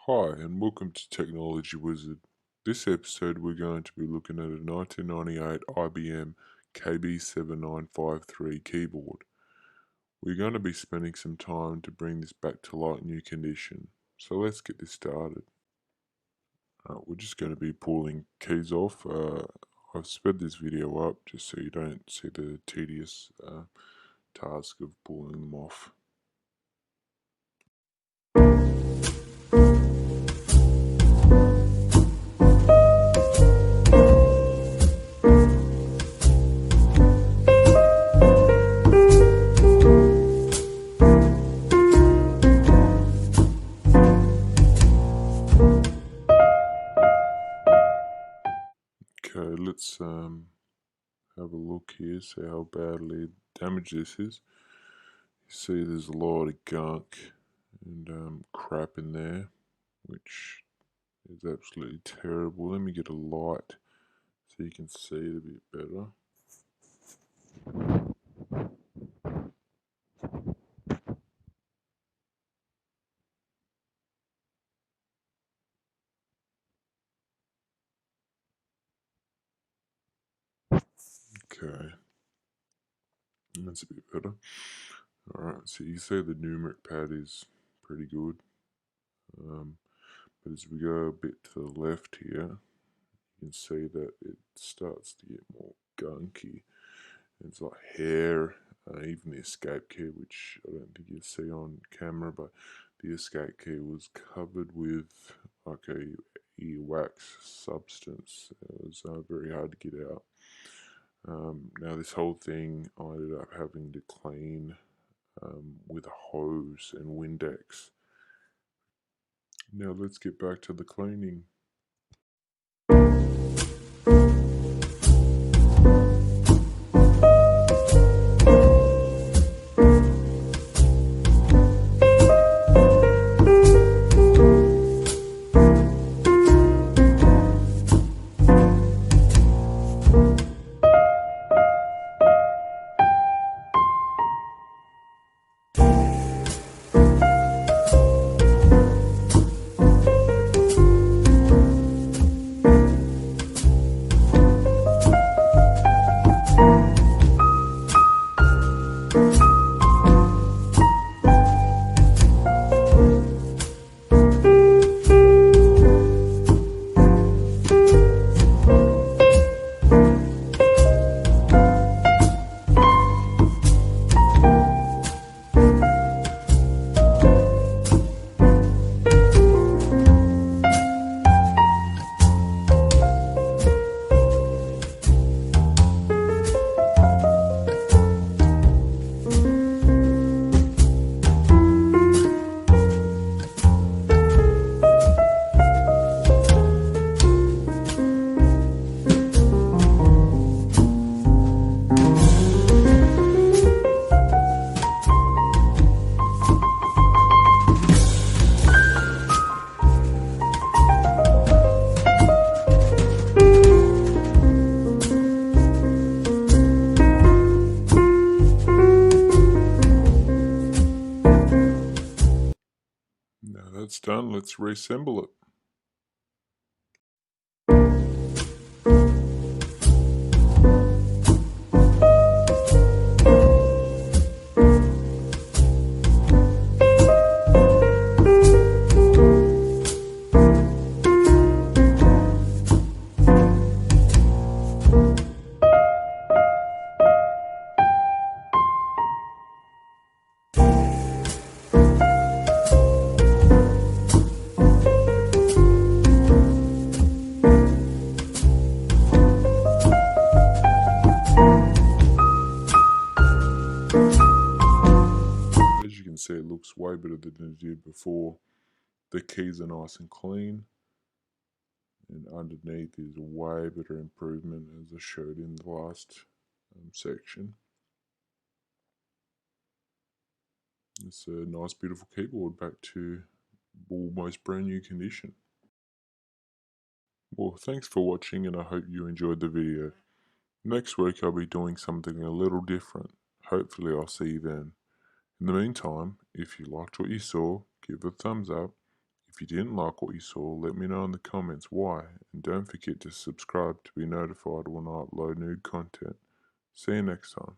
Hi, and welcome to Technology Wizard. This episode, we're going to be looking at a 1998 IBM KB7953 keyboard. We're going to be spending some time to bring this back to light new condition. So let's get this started. We're just going to be pulling keys off. I've sped this video up just so you don't see the tedious task of pulling them off. Okay, let's have a look here, see how badly damaged this is. You see there's a lot of gunk and crap in there, which is absolutely terrible. Let me get a light so you can see it a bit better. Okay, that's a bit better. Alright, so you see the numeric pad is pretty good. But as we go a bit to the left here, you can see that it starts to get more gunky. It's like hair, even the escape key, which I don't think you see on camera, but the escape key was covered with like a earwax substance. It was very hard to get out. Now this whole thing I ended up having to clean with a hose and Windex. Now let's get back to the cleaning. Now that's done, let's reassemble it. As you can see, it looks way better than it did before. The keys are nice and clean, and underneath is a way better improvement as I showed in the last section. It's a nice beautiful keyboard back to almost brand new condition. Well, thanks for watching, and I hope you enjoyed the video. Next week I'll be doing something a little different. Hopefully I'll see you then. In the meantime, if you liked what you saw, give it a thumbs up. If you didn't like what you saw, let me know in the comments why, and don't forget to subscribe to be notified when I upload new content. See you next time.